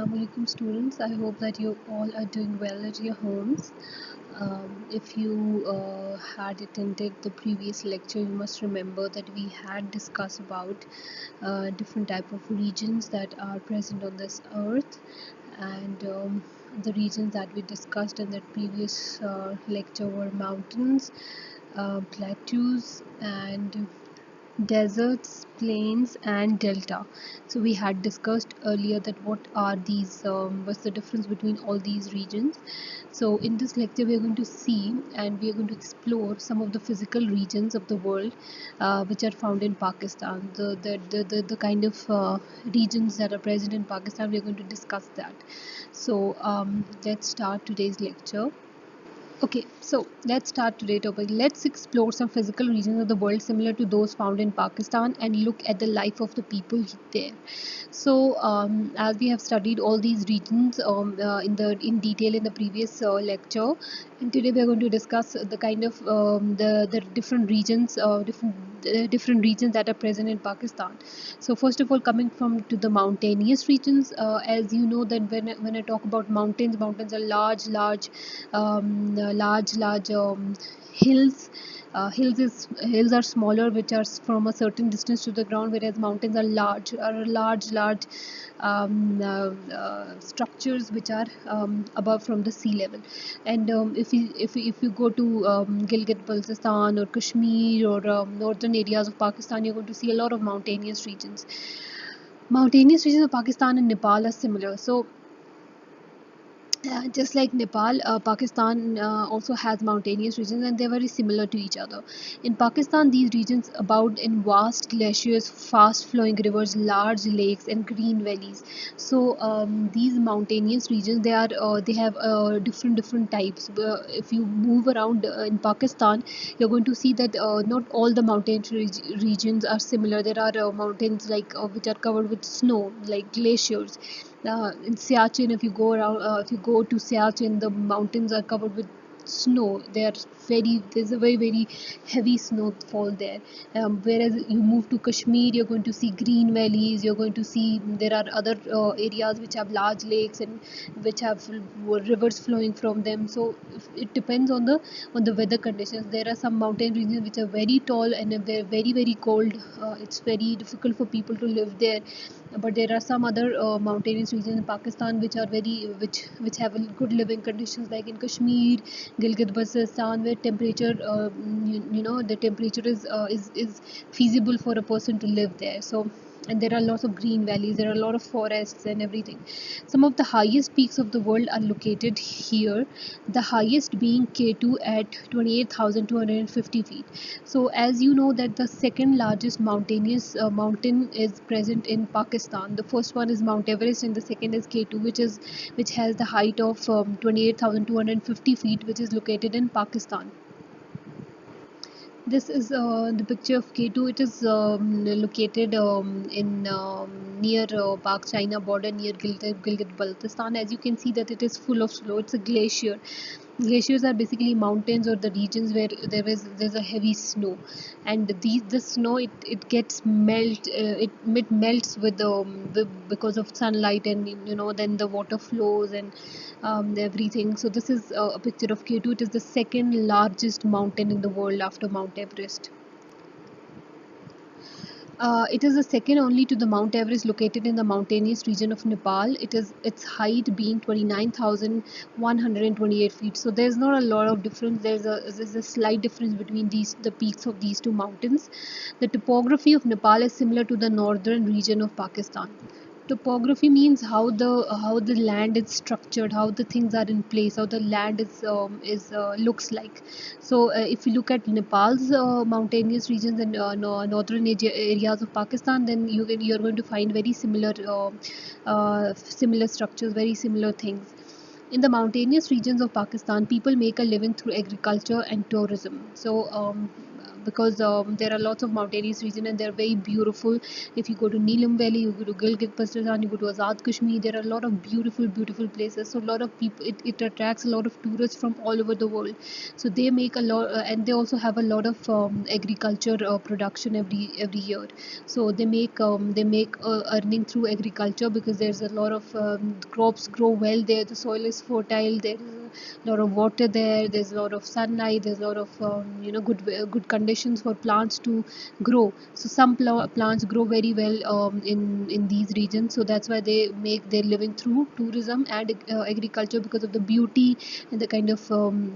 Assalamu alaikum students. I hope that you all are doing well at your homes. If you had attended the previous lecture, you must remember that we had discussed about different type of regions that are present on this earth, and the regions that we discussed in that previous lecture were mountains, plateaus, and deserts, plains, and delta. So we had discussed earlier that what are these, what's the difference between all these regions. So in this lecture we are going to see and we are going to explore some of the physical regions of the world which are found in Pakistan. The kind of regions that are present in Pakistan, we are going to discuss that. So let's start today's lecture. Okay, so let's start today's topic. Let's explore some physical regions of the world similar to those found in Pakistan and look at the life of the people there. So, as we have studied all these regions in detail in the previous lecture, and today we are going to discuss the kind of the different regions, different regions that are present in Pakistan. So, first of all, coming from to the mountainous regions, as you know that when I talk about mountains, mountains are large hills. Hills are smaller, which are from a certain distance to the ground, whereas mountains are large structures which are above from the sea level. And if you go to Gilgit Baltistan or Kashmir or northern areas of Pakistan, you're going to see a lot of mountainous regions. Mountainous regions of Pakistan and Nepal are similar. So just like Nepal, Pakistan also has mountainous regions and they're very similar to each other. In Pakistan, these regions abound in vast glaciers, fast flowing rivers, large lakes, and green valleys. So these mountainous regions, they have different types. If you move around in Pakistan, you're going to see that not all the regions are similar. There are mountains like which are covered with snow, like glaciers. In Siachen, if you go to Siachen, the mountains are covered with snow. There's a very heavy snowfall there. Whereas you move to Kashmir, you're going to see green valleys. You're going to see there are other areas which have large lakes and which have rivers flowing from them. So it depends on the weather conditions. There are some mountain regions which are very tall and they're very cold. It's very difficult for people to live there, but there are some other mountainous regions in Pakistan which have good living conditions, like in Kashmir, Gilgit Baltistan, where temperature the temperature is feasible for a person to live there. So, and there are lots of green valleys, there are a lot of forests and everything. Some of the highest peaks of the world are located here, the highest being K2 at 28,250 feet. So as you know that the second largest mountainous mountain is present in Pakistan. The first one is Mount Everest and the second is K2, which has the height of 28,250 feet, which is located in Pakistan. This is the picture of K2. It is located in near Pak-China border, near Gilgit-Baltistan. As you can see that it is full of snow. It's a glacier. Glaciers are basically mountains or the regions where there's a heavy snow, and this snow it gets it melts because of sunlight, and then the water flows and everything. So this is a picture of K2. It is the second largest mountain in the world after Mount Everest. It is the second only to the Mount Everest, located in the mountainous region of Nepal. It is its height being 29,128 feet. So there's not a lot of difference. There's a slight difference between the peaks of these two mountains. The topography of Nepal is similar to the northern region of Pakistan. Topography means how the land is structured, how the things are in place, how the land is looks like. So if you look at Nepal's mountainous regions and northern areas of Pakistan, then you're going to find very similar structures, very similar things. In the mountainous regions of Pakistan, people make a living through agriculture and tourism. So because there are lots of mountainous region and they're very beautiful. If you go to Neelam Valley, you go to Gilgit Baltistan, you go to Azad Kashmir, there are a lot of beautiful places. So a lot of people, it attracts a lot of tourists from all over the world. So they make a lot, and they also have a lot of agriculture production every year. So they make earning through agriculture because there's a lot of crops grow well there. The soil is fertile. There's a lot of water there. There's a lot of sunlight. There's a lot of good conditions for plants to grow. So some plants grow very well in these regions. So that's why they make their living through tourism and agriculture because of the beauty and the kind of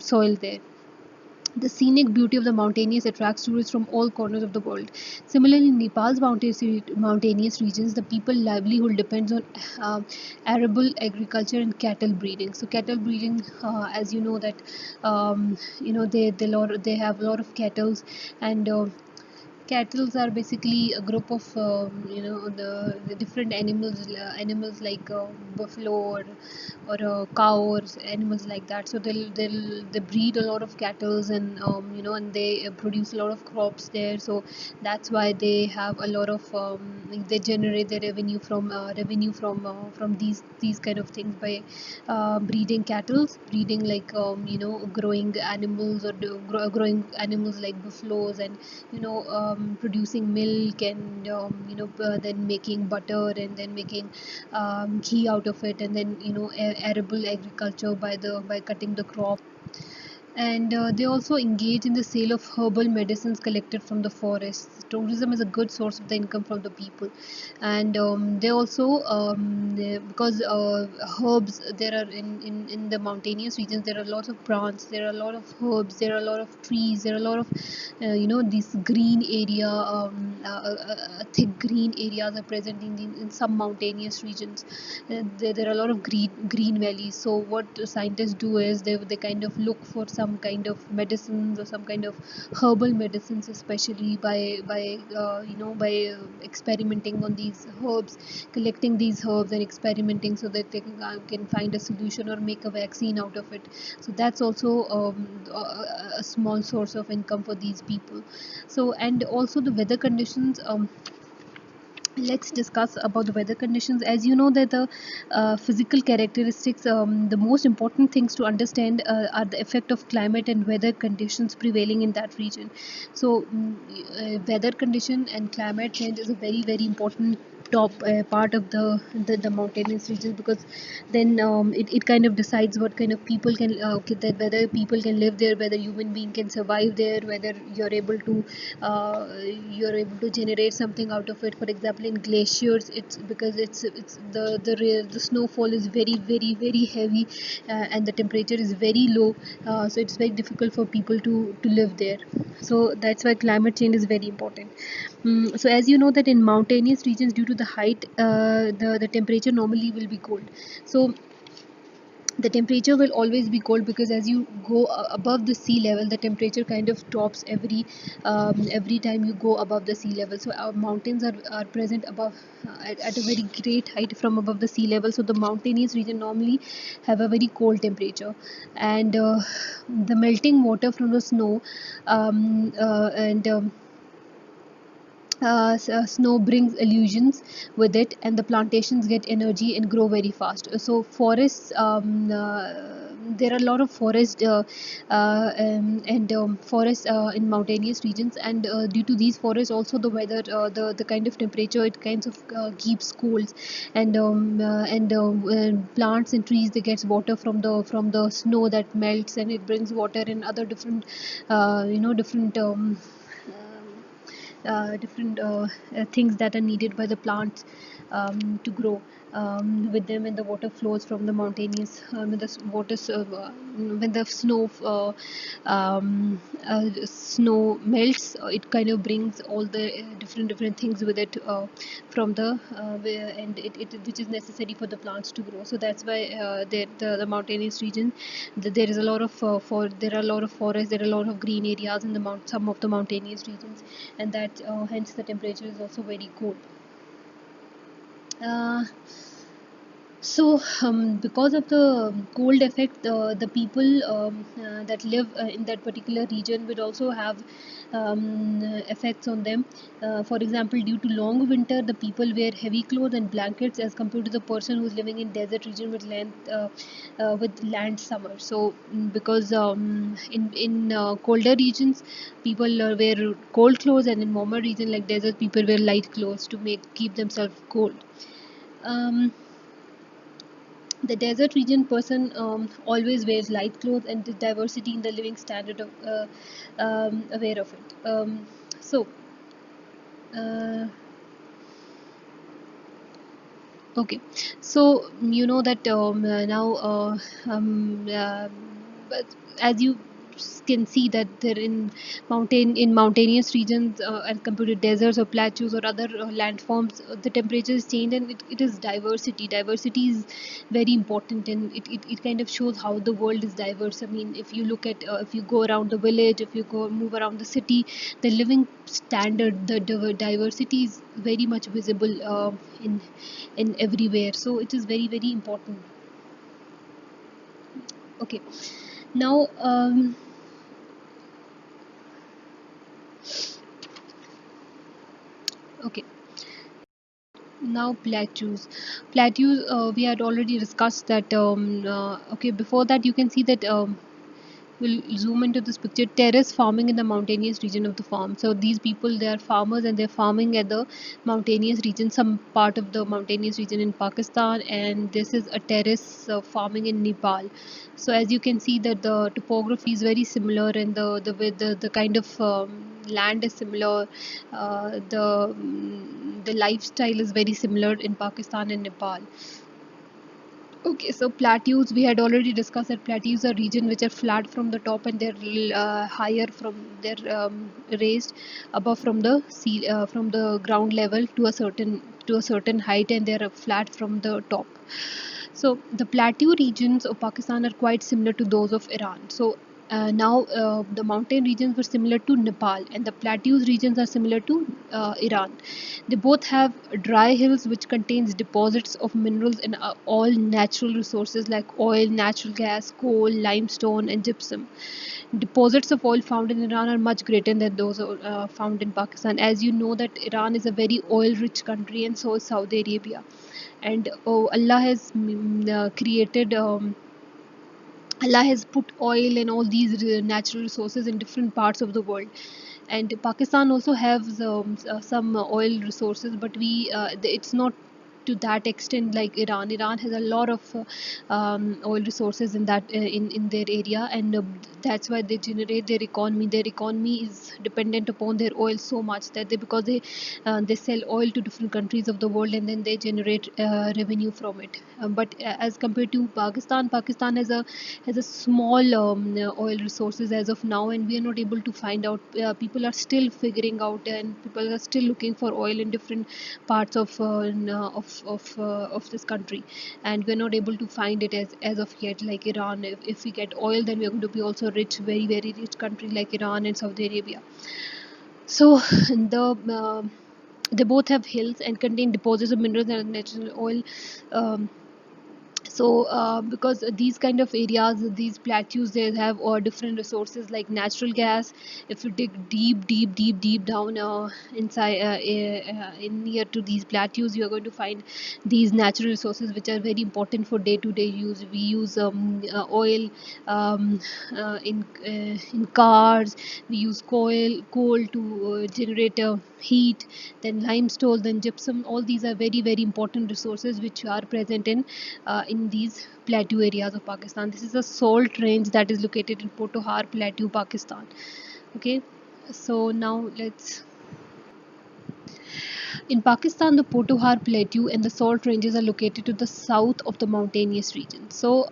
soil there. The scenic beauty of the mountainous attracts tourists from all corners of the world. Similarly, in Nepal's mountainous regions, the people livelihood depends on arable agriculture and cattle breeding. So, cattle breeding, as you know, that they have a lot of cattle, and cattle are basically a group of the different animals like buffalo or a cow or animals like that. So they breed a lot of cattle, and and they produce a lot of crops there. So that's why they have a lot of they generate their revenue from these kind of things by breeding cattle, breeding like growing animals or growing animals like buffaloes, and producing milk, and then making butter, and then making ghee out of it, and then arable agriculture by cutting the crop. And they also engage in the sale of herbal medicines collected from the forests. Tourism is a good source of the income from the people, and they also because herbs there are in the mountainous regions. There are lots of plants, there are a lot of herbs, there are a lot of trees, there are a lot of these green area, thick green areas are present in some mountainous regions. There are a lot of green valleys. So what scientists do is they kind of look for some kind of medicines or some kind of herbal medicines, especially by experimenting on these herbs, collecting these herbs and experimenting so that they can find a solution or make a vaccine out of it. So that's also a small source of income for these people. So, and also the weather conditions. Let's discuss about the weather conditions. As you know that the physical characteristics, the most important things to understand are the effect of climate and weather conditions prevailing in that region. So weather condition and climate change is a very important top part of the mountainous regions, because then it kind of decides what kind of people can that whether people can live there, whether human being can survive there, whether you're able to uh, you're able to generate something out of it. For example, in glaciers, it's because it's the snowfall is very heavy, and the temperature is very low, so it's very difficult for people to live there. So that's why climate change is very important. So as you know that in mountainous regions, due to the height, the temperature normally will be cold. So the temperature will always be cold, because as you go above the sea level, the temperature kind of drops every time you go above the sea level. So our mountains are present above at a very great height from above the sea level. So the mountainous region normally have a very cold temperature, and the melting water from the snow and snow brings illusions with it, and the plantations get energy and grow very fast. So forests, there are a lot of forests and forests in mountainous regions, and due to these forests also the weather, the kind of temperature, it kinds of keeps cold, and plants and trees, they get water from the snow that melts, and it brings water and other different different things that are needed by the plants to grow with them. And the water flows from the mountainous when the when the snow melts, it kind of brings all the different things with it from and which is necessary for the plants to grow. So that's why the mountainous region, there is a lot of there are a lot of forests, there are a lot of green areas in the some of the mountainous regions, and that hence the temperature is also very cold. uh, Because of the cold effect, the people that live in that particular region will also have effects on them. For example, due to long winter, the people wear heavy clothes and blankets as compared to the person who's living in desert region with land summer. Because in colder regions, people wear cold clothes, and in warmer region like desert, people wear light clothes to make keep themselves cold. Um, the desert region person always wears light clothes, and the diversity in the living standard of aware of it. So, uh, okay, so you know that now, but as you can see that they're in mountainous regions as compared to deserts or plateaus or other landforms, the temperatures change, and it is diversity is very important, and it kind of shows how the world is diverse. I mean, if you look at if you go around the village, if you go move around the city, the living standard, the diversity is very much visible in everywhere, so it is very important. Okay, now okay, now plateaus, we had already discussed that. Okay, before that you can see that we'll zoom into this picture. Terrace farming in the mountainous region of the farm. So these people, they are farmers and they're farming at the mountainous region, some part of the mountainous region in Pakistan, and this is a terrace farming in Nepal. So as you can see that the topography is very similar, and the kind of land is similar. The lifestyle is very similar in Pakistan and Nepal. Okay, so plateaus, we had already discussed that plateaus are regions which are flat from the top, and they're higher from they're raised above from the sea from the ground level to a certain height, and they're flat from the top. So the plateau regions of Pakistan are quite similar to those of Iran. So now the mountain regions were similar to Nepal, and the plateaus regions are similar to Iran. They both have dry hills which contains deposits of minerals and all natural resources like oil, natural gas, coal, limestone, and gypsum. Deposits of oil found in Iran are much greater than those found in Pakistan. As you know that Iran is a very oil-rich country, and so is Saudi Arabia. And Allah has created. Allah has put oil and all these natural resources in different parts of the world, and Pakistan also has some oil resources, but it's not to that extent like Iran. Iran has a lot of oil resources in in their area, and that's why they generate their economy. Their economy is dependent upon their oil so much that they sell oil to different countries of the world, and then they generate revenue from it. But as compared to Pakistan, Pakistan has a small oil resources as of now, and we are not able to find out. People are still figuring out, and people are still looking for oil in different parts of this country, and we're not able to find it as of yet. Like Iran, if we get oil, then we're going to be also rich, very rich country like Iran and Saudi Arabia. So the they both have hills and contain deposits of minerals and natural oil. um, because these kind of areas, these plateaus, they have different resources like natural gas. If you dig deep down inside in near to these plateaus, you are going to find these natural resources which are very important for day to day use. We use oil um, in cars. We use coal to generate heat, then limestone, then gypsum. All these are very important resources which are present in these plateau areas of Pakistan. This is a salt range that is located in Potohar Plateau, Pakistan. Okay, so now let's. In Pakistan, the Potohar Plateau and the salt ranges are located to the south of the mountainous region. So,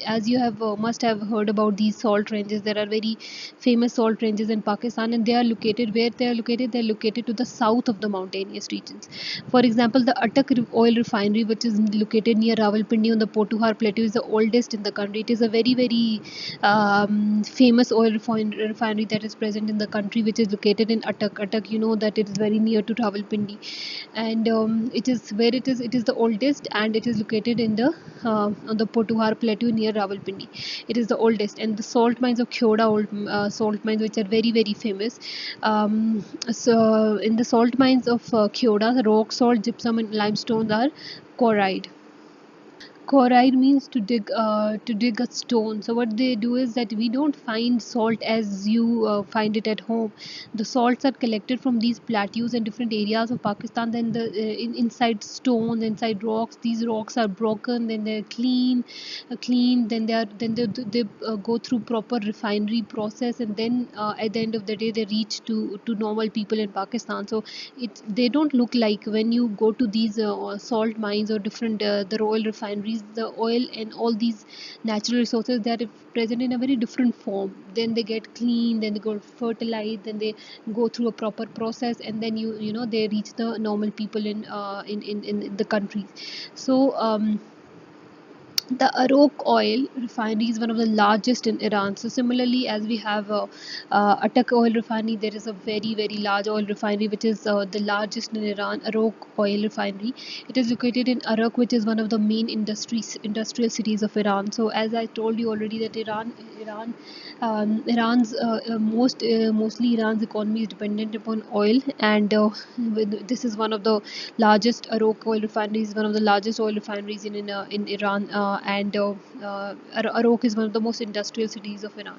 as you have must have heard about these salt ranges, there are very famous salt ranges in Pakistan, and they are located where they are located. They are located to the south of the mountainous regions. For example, the Attak oil refinery, which is located near Rawalpindi on the Potohar Plateau, is the oldest in the country. It is a very famous oil refinery that is present in the country, which is located in Attak. Attak, you know that it is very near to Rawalpindi, and it is the oldest, and it is located in the on the Potuhar Plateau near Rawalpindi. It is the oldest, and the salt mines of Kyoda old salt mines, which are very very famous. So in the salt mines of Kyoda, the rock salt, gypsum, and limestone are chloride. Chloride means to dig a stone. So what they do is that we don't find salt as you find it at home. The salts are collected from these plateaus and different areas of Pakistan. Then inside stones, inside rocks, these rocks are broken. Then they're clean. Then they go through proper refinery process, and then at the end of the day they reach to normal people in Pakistan. So they don't look like, when you go to these salt mines or different the oil refineries, the oil and all these natural resources, they are present in a very different form. Then they get clean, then they go fertilized, then they go through a proper process, and then you know they reach the normal people in the countries. So the Arok oil refinery is one of the largest in Iran. So similarly, as we have Atak oil refinery, there is a very very large oil refinery which is the largest in Iran, Arok oil refinery. It is located in Arak, which is one of the main industrial cities of Iran. So as I told you already, that Iran's mostly Iran's economy is dependent upon oil, and this is one of the largest Arak oil refineries, one of the largest oil refineries in Iran, Arak is one of the most industrial cities of Iran.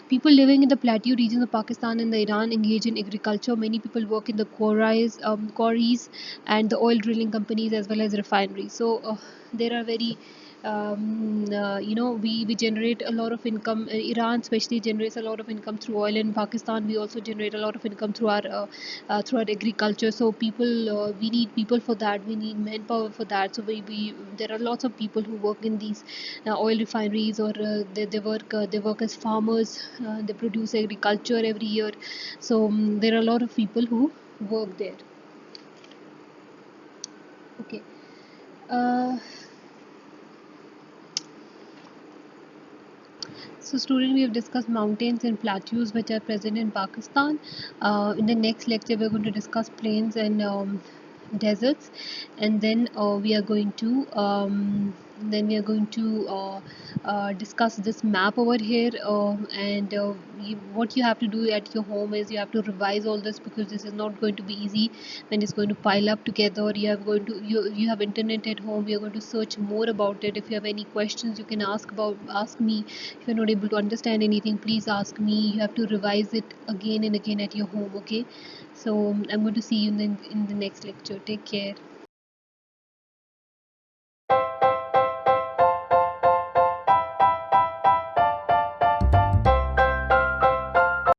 People living in the plateau regions of Pakistan and the Iran engage in agriculture. Many people work in the quarries and the oil drilling companies as well as refineries. So there are very we generate a lot of income. Iran especially generates a lot of income through oil. In Pakistan we also generate a lot of income through our agriculture. So we need people for that, we need manpower for that. So there are lots of people who work in these oil refineries, or they work as farmers. They produce agriculture every year. So there are a lot of people who work there. Okay. uh, So student, we have discussed mountains and plateaus which are present in Pakistan. In the next lecture, we're going to discuss plains and deserts, and then we are going to discuss this map over here. And what you have to do at your home is you have to revise all this, because this is not going to be easy when it's going to pile up together. You have internet at home. You are going to search more about it. If you have any questions, you can ask me. If you're not able to understand anything, please ask me. You have to revise it again and again at your home. Okay, so I'm going to see you in the next lecture. Take care.